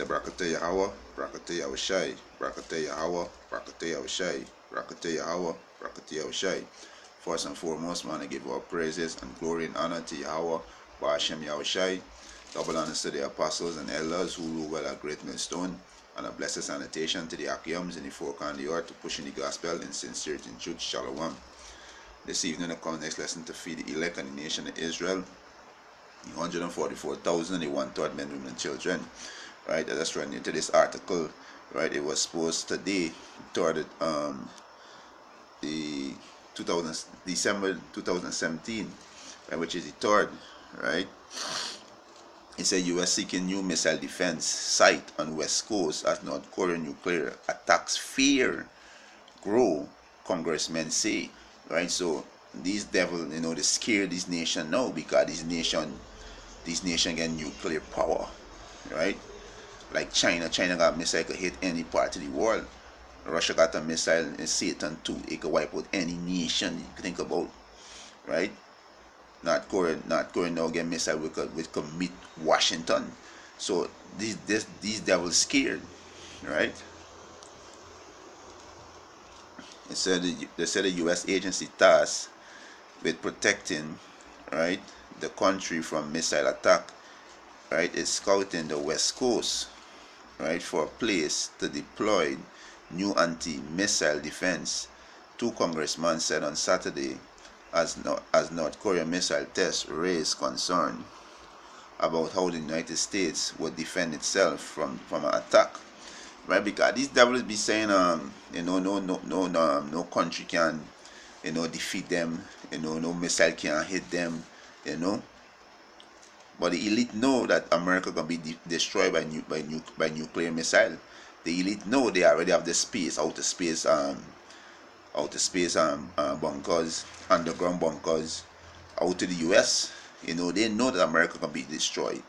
say Brakata Yahweh, Brakata Yahushai, Brakata Yahweh, Brakata Yahushai, Brakata Yahweh, Brakata Yahushai. First and foremost, man, I give all praises and glory and honor to Yahweh, Ba'ashem Yahushai. Double honors to the apostles and elders who rule well at Great Millstone, and a blessed sanitation to the Akiums in the four corners of the earth to pushing the gospel in sincerity and truth. Shalom. This evening, I come next lesson to feed the elect and the nation of Israel, the 144,000, the one-third men, women, and children. Right, I just ran into this article. Right, it was supposed today, the December 2017, right, which is the third. Right, it said U.S. seeking new missile defense site on West Coast as North Korean nuclear attacks fear grow, congressmen say. Right, so these devil, they scare this nation now because this nation get nuclear power. Right, like China got a missile could hit any part of the world. Russia got a missile in Satan too. It could wipe out any nation you think about. Right, North Korea now get missile which could meet Washington. So these devils scared. Right, they said the U.S. agency tasked with protecting, right, the country from missile attack, right, is scouting the West Coast, right, for a place to deploy new anti-missile defense. Two congressmen said on Saturday as North Korea missile tests raised concern about how the United States would defend itself from an attack. Right, because these devils be saying no country can defeat them, no missile can hit them, but the elite know that America can be destroyed by nuclear missile. The elite know they already have the outer space bunkers, underground bunkers out to the US. They know that America can be destroyed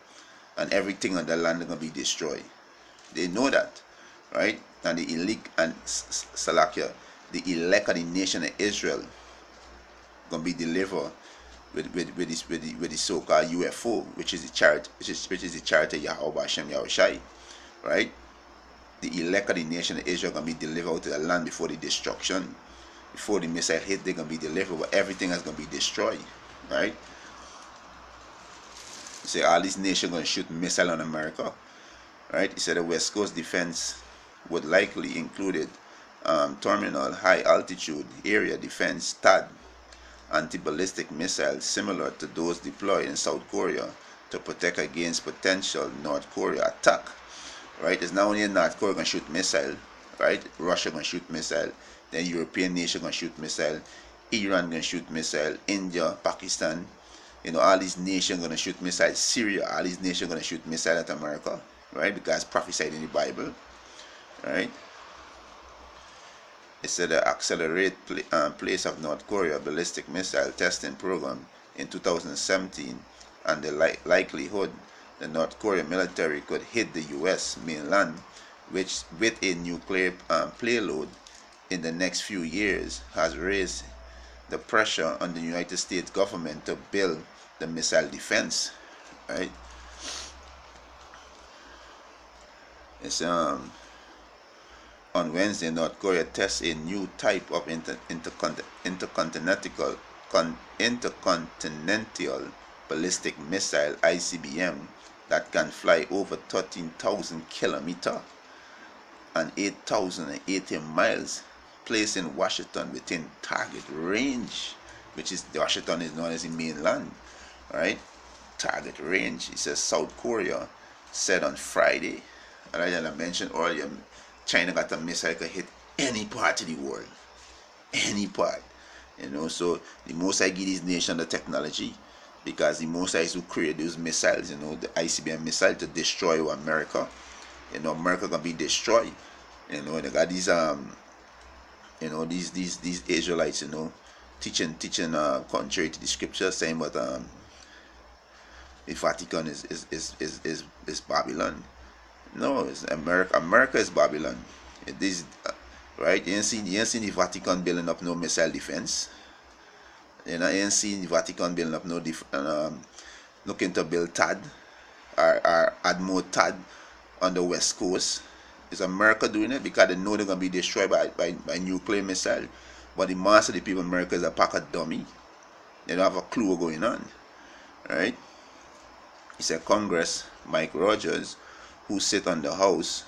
and everything on the land can be destroyed. They know that. Right, and the elect and Salakia, the elect of the nation of Israel, gonna be delivered with the so-called UFO, which is the chart, which is the chart of Yahweh Hashem Yahushai. Right, the elect of the nation of Israel gonna be delivered out to the land before the destruction, before the missile hit. They're gonna be delivered, but everything is gonna be destroyed. Right, you say all these nations gonna shoot missile on America. Right, he said the West Coast defense would likely include terminal high altitude area defense THAAD anti-ballistic missiles similar to those deployed in South Korea to protect against potential North Korea attack. Right, it's not only North Korea gonna shoot missile, right? Russia gonna shoot missile, then European nation gonna shoot missile, Iran gonna shoot missile, India, Pakistan, all these nations gonna shoot missile, Syria, all these nations gonna shoot missile at America. Right, because prophesied in the Bible. Right, it said the accelerate place of North Korea ballistic missile testing program in 2017 and the likelihood the North Korean military could hit the U.S. mainland with a nuclear payload in the next few years has raised the pressure on the United States government to build the missile defense. Right. It's on Wednesday, North Korea tests a new type of intercontinental ballistic missile (ICBM) that can fly over 13,000 kilometers and 8,080 miles, placing Washington within target range, which is Washington is known as the mainland. Right, target range. It says South Korea said on Friday. And I mentioned earlier, China got a missile that could hit any part of the world. Any part. So the Most High give this nation the technology because the Most High is who create those missiles, the ICBM missile to destroy America. America can be destroyed. They got these these Israelites, teaching contrary to the scripture, saying but the Vatican is Babylon. No, it's America. America is Babylon. Right? You ain't seen the Vatican building up no missile defense. You ain't seen the Vatican building up no looking to build THAAD or add more THAAD on the West Coast. Is America doing it? Because they know they're going to be destroyed by nuclear missile. But the mass of the people in America is a pack of dummy. They don't have a clue what's going on. Right? He said Congress, Mike Rogers, who sit on the House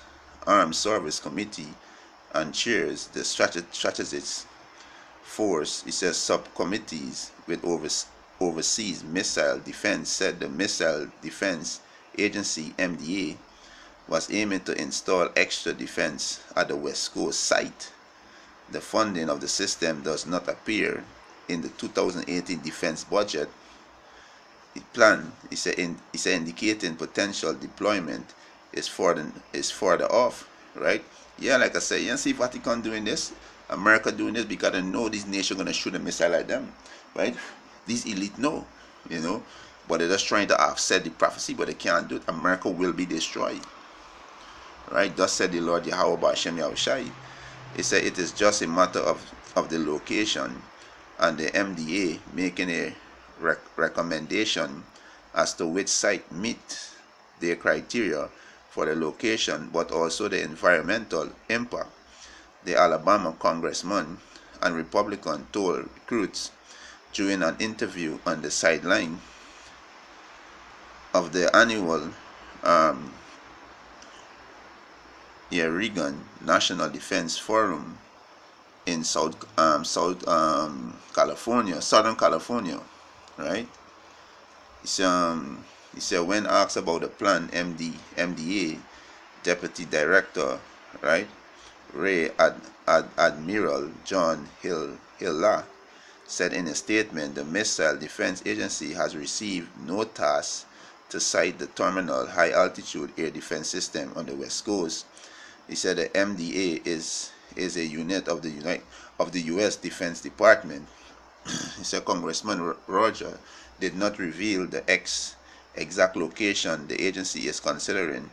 Armed Service Committee and chairs the strategic force, he says subcommittees with overseas missile defense, said the Missile Defense Agency MDA was aiming to install extra defense at the West Coast site. The funding of the system does not appear in the 2018 defense budget. The plan is indicating potential deployment is further off, right? Yeah, like I said, you see Vatican doing this, America doing this, because they know these nations are gonna shoot a missile at them, right? These elite know, but they're just trying to offset the prophecy, but they can't do it. America will be destroyed, right? Thus said the Lord Yahweh Ba'Shem Yahushai. He said it is just a matter of the location, and the MDA making a recommendation as to which site meet their criteria for the location, but also the environmental impact. The Alabama congressman and Republican told recruits during an interview on the sideline of the annual Reagan National Defense Forum in Southern California, right? He said when asked about the plan, MDA Deputy Director, right, Rear Admiral John Hilla said in a statement, the Missile Defense Agency has received no task to site the Terminal High Altitude Air Defense System on the West Coast. He said the MDA is a unit of the U.S. Defense Department. He said Congressman Roger did not reveal the exact location the agency is considering,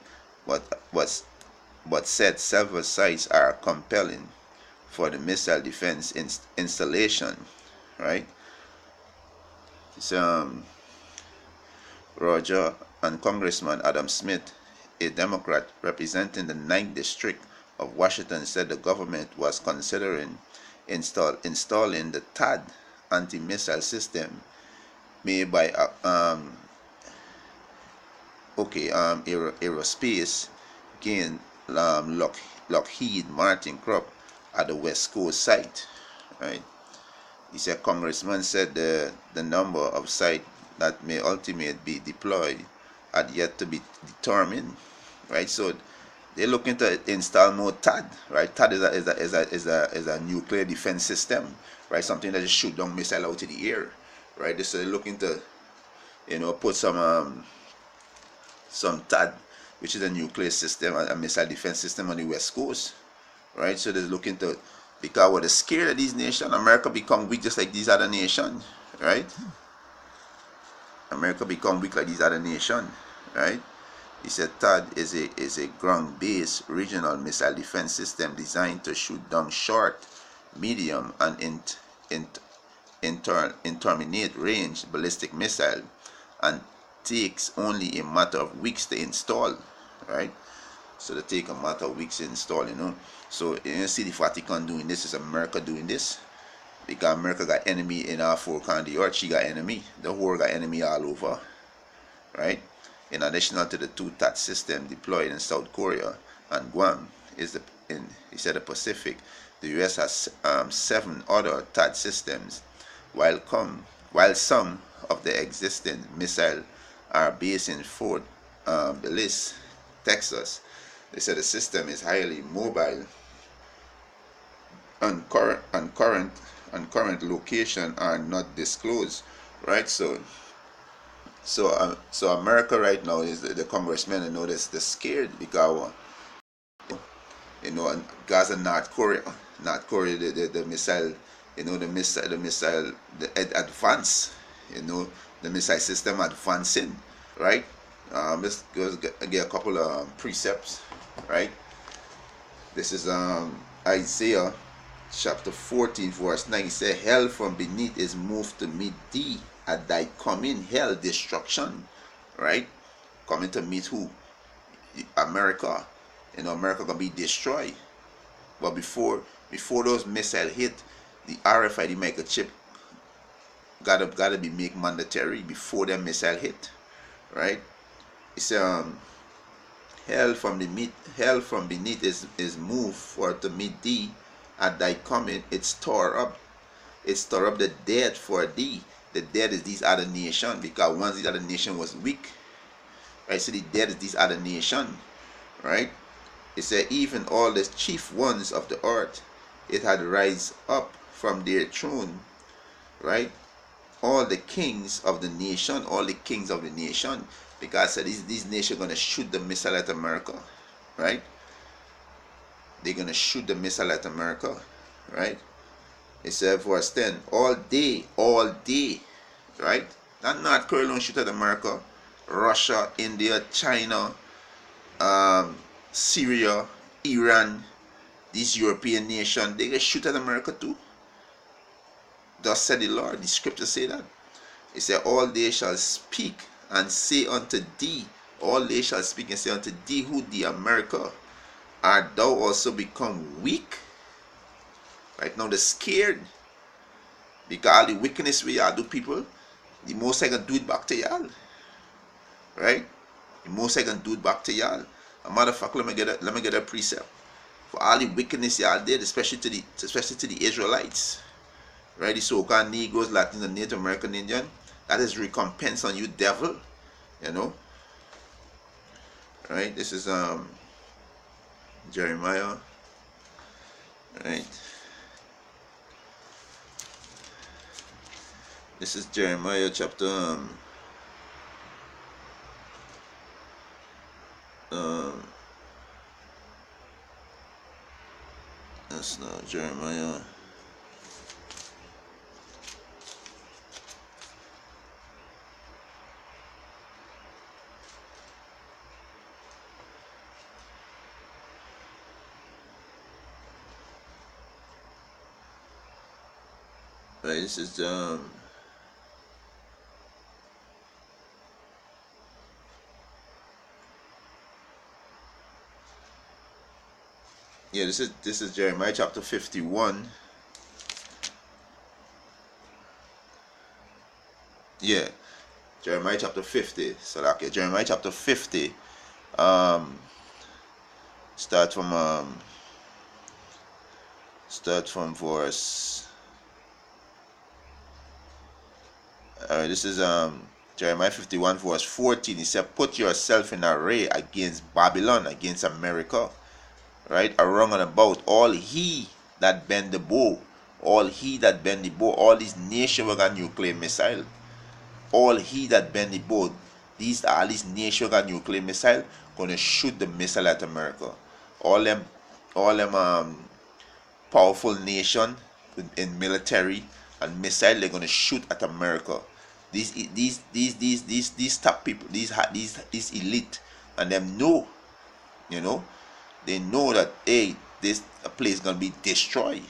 but said several sites are compelling for the missile defense installation, right? So, Roger and Congressman Adam Smith, a Democrat representing the 9th District of Washington, said the government was considering installing the THAAD anti-missile system made by aerospace gain Lockheed Martin Corp at the West Coast site, right? He said Congressman said the number of sites that may ultimately be deployed had yet to be determined, right? So they're looking to install more THAAD, right? THAAD is a nuclear defense system, right? Something that just shoot down missile out of the air, right? So they're looking to, put some THAAD, which is a nuclear system, a missile defense system on the West Coast, right? So they're looking to, because what is scared of these nations, America become weak just like these other nations, right? America become weak like these other nations, right? He said THAAD is a ground-based regional missile defense system designed to shoot down short, medium, and intermediate range ballistic missile, and takes only a matter of weeks to install, right? So they take a matter of weeks to install, So you see the Vatican doing this, is America doing this, because America got enemy in our four corners of the earth. She got enemy. The world got enemy all over, right? In addition to the 2 THAAD system deployed in South Korea and Guam, he said the Pacific, the U.S. has 7 other THAAD systems, while some of the existing missiles are based in Fort Bliss, Texas. They said the system is highly mobile, and current location are not disclosed, right? So America right now is the congressmen, they're scared because and Gaza, North Korea, the missile, the advance, the missile system advancing, right? Let's get a couple of precepts, right? This is Isaiah chapter 14 verse 9. He said, hell from beneath is moved to meet thee at thy coming, hell destruction, right? Coming to meet who? America. America gonna be destroyed. But before those missiles hit, the RFID microchip gotta be made mandatory before that missile hit, right? It's hell from beneath is moved for to meet thee. At thy coming, it store up the dead for thee. The dead is these other nation, because once these other nation was weak, right? So the dead is these other nation, right? It said, even all the chief ones of the earth, it had rise up from their throne, right? All the kings of the nation, because these nations gonna shoot the missile at America, right? They're gonna shoot the missile at America, right? It said, verse 10, all day, right? Not North Korea alone shoot at America. Russia, India, China, Syria, Iran, these European nations, they get shoot at America too. Thus said the Lord. The scripture say that. It said, all they shall speak and say unto thee, all they shall speak and say unto thee, who the America, art thou also become weak? Right now they're scared, because all the wickedness we are do, people, the most I can do it back to y'all, right? The most I can do it back to y'all. A matter of fact, let me get a precept for all the wickedness y'all did, especially to the Israelites, right? The so-called Negroes, Latino, Native American Indian. That is recompense on you, devil. Right? This is Jeremiah, right? This is Jeremiah chapter that's not Jeremiah. Right, this is yeah, this is Jeremiah chapter 51. Yeah, Jeremiah chapter 50. So okay, Jeremiah chapter 50. Start from verse. Alright, this is Jeremiah 51 verse 14. He said, put yourself in array against Babylon, against America, right? Around and about, all he that bend the bow, all these nations who got nuclear missile, all he that bend the bow, all these nations got nuclear missile, gonna shoot the missile at America. All them powerful nation in military and missile, they're gonna shoot at America. These top people, these elite, and them know, they know that, hey, this place is gonna be destroyed,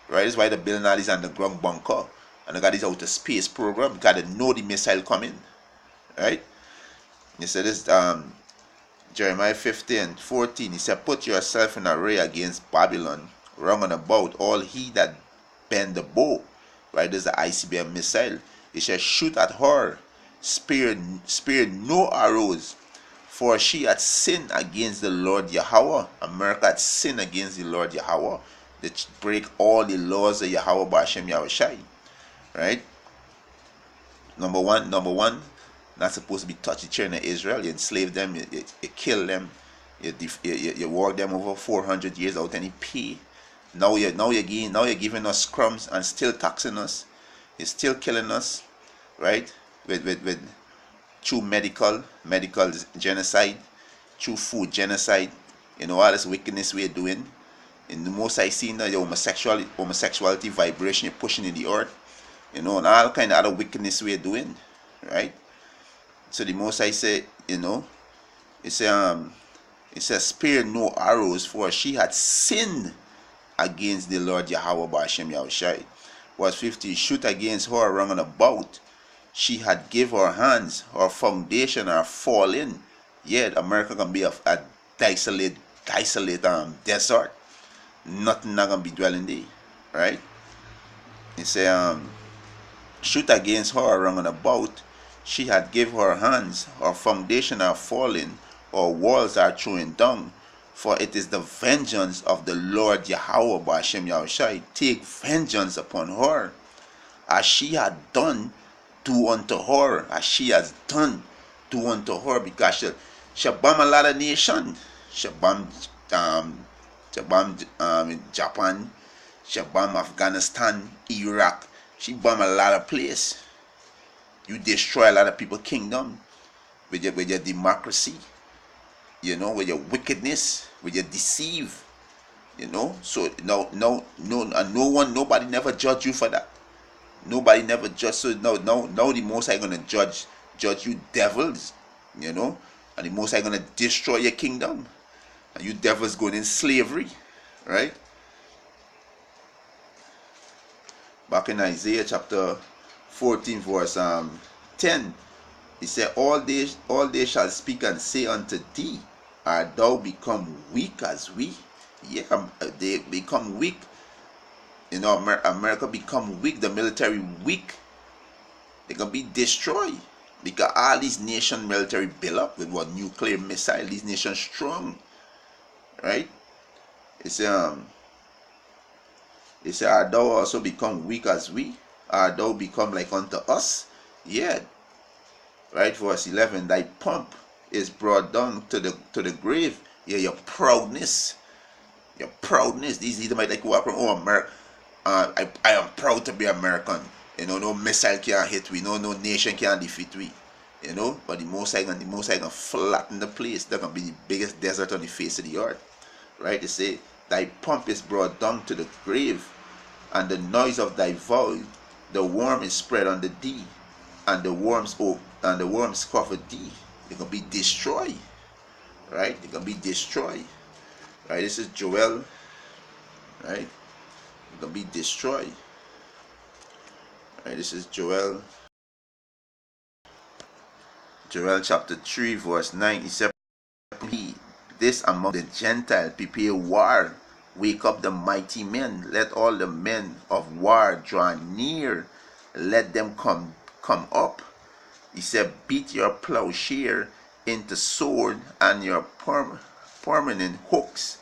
right? That's why they're building all these underground bunker, and they got this outer space program, because they know the missile coming, right? He said this Jeremiah 50 and 14. He said, put yourself in array against Babylon, round and about, all he that bend the bow, right? There's the ICBM missile. He said, shoot at her, spare no arrows, for she had sinned against the Lord Yahweh. America had sinned against the Lord Yahweh. They break all the laws of Yahweh B'Hashem Yahushai, right? Number one, not supposed to be touching children of Israel. You enslave them, you kill them, you work them over 400 years without any pay. Now you're giving us crumbs and still taxing us. You're still killing us, right? With through medical genocide, through food genocide. All this wickedness we're doing. And the most I see now, the homosexuality vibration you're pushing in the earth, and all kind of other wickedness we're doing, right? So the most I say, it says, spare no arrows, for she had sinned against the Lord Yahweh B'Hashem Yahushai. Verse 50, shoot against her round and about. She had give her hands, her foundation are fallen, Yeah, America gonna be a desolate desert. Nothing not gonna be dwelling there, right? He say shoot against her round about. She had give her hands, her foundation are fallen, her walls are thrown down. For it is the vengeance of the Lord Yahweh Bashem Yahushai. Take vengeance upon her, as she had done, do unto her, as she has done, do unto her, because she bomb a lot of nations. She bomb Japan, she bomb Afghanistan, Iraq. She bomb a lot of places. You destroy a lot of people's kingdom with your democracy, with your wickedness, with your deceive, So nobody never judge you for that. Nobody never judge. So no, the Most High gonna judge you devils, and the Most High gonna destroy your kingdom, and you devils going in slavery, right? Back in Isaiah chapter 14 verse 10, he said, all they shall speak and say unto thee, art thou become weak as we? Yeah, they become weak. America become weak, the military weak. They're gonna be destroyed, because all these nations military built up with what nuclear missile. These nations strong, right? It's They say, art thou also become weak as we? Art thou become like unto us? Yeah. Right, verse 11. Thy pomp is brought down to the grave. Yeah, your proudness. Your proudness. These might like walk from, oh, America. I am proud to be American. No missile can hit we. No nation can defeat we. But the Most High gonna flatten the place. They're gonna be the biggest desert on the face of the earth. Right? They say, thy pomp is brought down to the grave, and the noise of thy voice, the worm is spread on the thee, and the worms cover thee. They're gonna be destroyed. Right? They're gonna be destroyed. Right? This is Joel. Right? They're gonna be destroyed. Right? This is Joel chapter 3 verse 9. He said, this among the Gentiles prepare war. Wake up the mighty men. Let all the men of war draw near. Let them come up. He said, beat your plowshare into sword, and your permanent hooks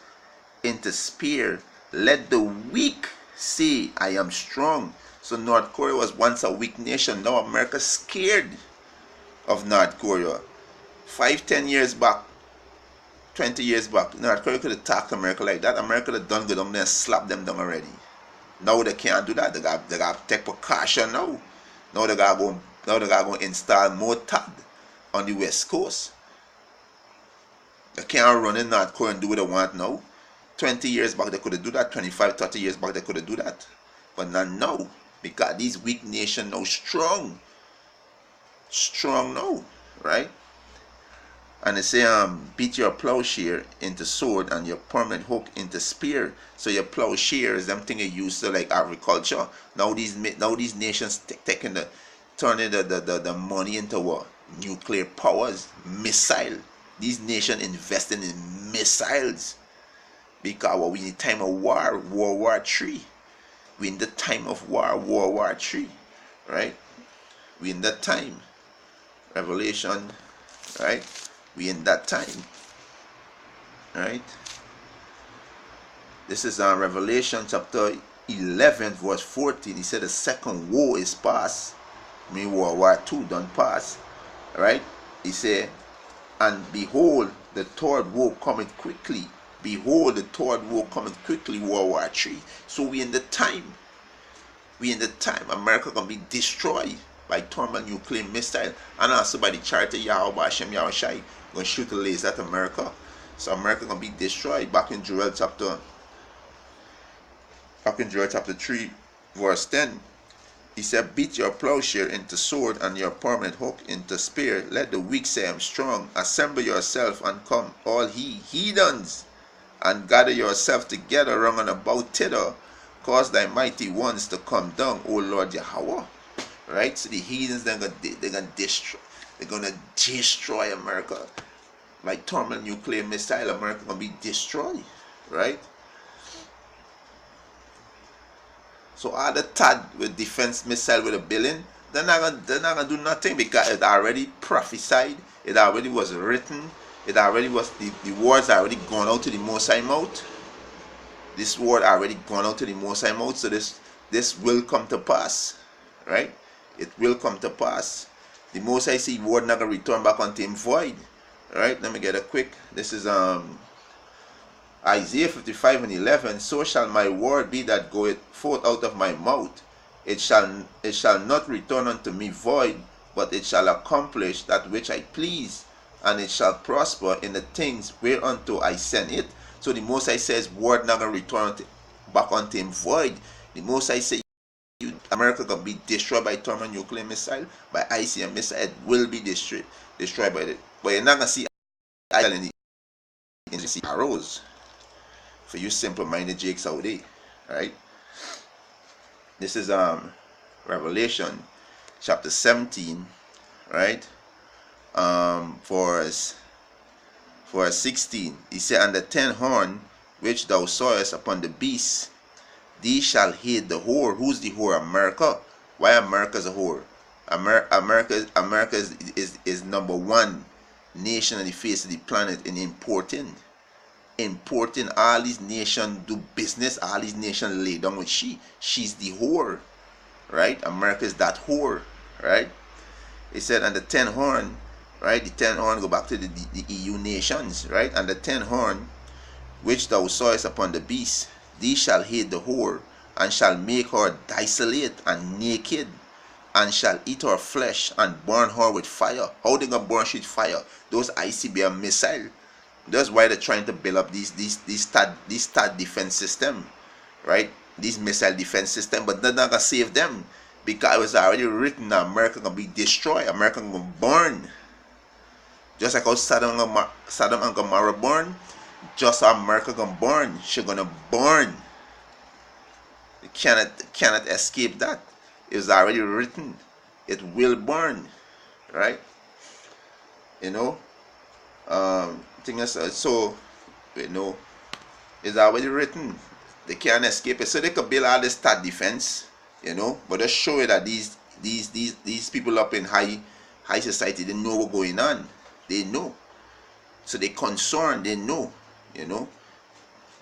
into spear. Let the weak say, I am strong. So North Korea was once a weak nation. Now America's scared of North Korea. 5-10 years back, 20 years back, North Korea could have attacked America like that. America could have done good on them and slapped them down already. Now they can't do that. They got to take precaution now. Now they got to install more TAD on the West Coast. They can't run in North Korea and do what they want now. 20 years back they could have do that. 25, 30 years back they could have do that. But not now. Because these weak nations now strong. Strong now. Right? And they say, beat your plowshare into sword, and your permanent hook into spear. So your plowshare is them thing you use to like agriculture. Now these nations turning the money into what? Nuclear powers, missile. These nations investing in missiles, because we in the time of war, World War III. We in the time of war, World War III, right? We in that time. Revelation, right? We in that time, right? This is Revelation chapter 11 verse 14. He said the second war is past. World War II done pass, right? He said, and behold, the third war cometh quickly. Behold, the third war cometh quickly, World War III. So we in the time. We in the time. America gonna be destroyed by thermal nuclear missile, and also by the charter Yahweh Hashem Yahushai gonna shoot the laser at America. So America gonna be destroyed. Back in Joel chapter 3 verse 10, he said, beat your plowshare into sword, and your permanent hook into spear. Let the weak say, I'm strong. Assemble yourself and come, all heathens, and gather yourself together round about thither. Cause thy mighty ones to come down, O Lord Yahweh. Right? So the heathens they're gonna destroy America. by thermal nuclear missile, America gonna be destroyed, right? So all the TAD with defense missile with $1 billion, they're not gonna do nothing because it already prophesied, it already was written, it already was the words already gone out to the Most High mouth. This word already gone out to the Most High mouth, so this will come to pass, right? It will come to pass. The Most High say word not gonna return back unto him void, right? Let me get a quick. This is Isaiah 55:11. So shall my word be that goeth forth out of my mouth. It shall not return unto me void, but it shall accomplish that which I please, and it shall prosper in the things whereunto I send it. So the Most High says word not gonna return back unto him void. The Most High say America gonna be destroyed by thermonuclear missile, by ICM missile. It will be destroyed by it. But you're not gonna see in the arrows. For you simple-minded jakes out there, right? This is Revelation chapter 17, right? For 16, he said, and the 10 horn which thou sawest upon the beast, these shall hate the whore. Who's the whore? America. Why America's a whore? America is number one nation on the face of the planet in importing all these nations do business, all these nations lay down with she's the whore, right? America is that whore, right? It said, and the 10 horn, right? The 10 horn go back to the EU nations, right? And the 10 horn which thou sawest upon the beast, these shall hate the whore, and shall make her desolate and naked, and shall eat her flesh and burn her with fire. How they gonna burn she with fire? Those ICBM missile. That's why they're trying to build up these TAD defense system, right? These missile defense system, but they're not gonna save them because it was already written that America gonna be destroyed, America gonna burn. Just like how Saddam and Gomorrah burn, just how America gonna burn. She's gonna burn. You cannot escape that. It was already written. It will burn, right? You know. Thing is, so you know, it's already written. They can't escape it. So they could build all this TAD defense, you know, but just show you that these people up in high society, they know what's going on. They know. So they concerned, they know, you know.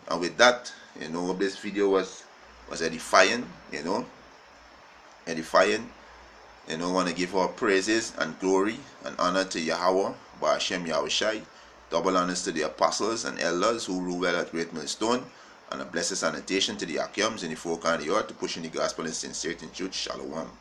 And with that, you know, this video was edifying, you know. Edifying. You know, I want to give our praises and glory and honor to Yahweh, Ba'ashem Yahushai. Double honors to the apostles and elders who rule well at Great Millstone, and a blessed sanitation to the Akiams in the four corners of the earth to push in the gospel in sincerity and truth. Shalom.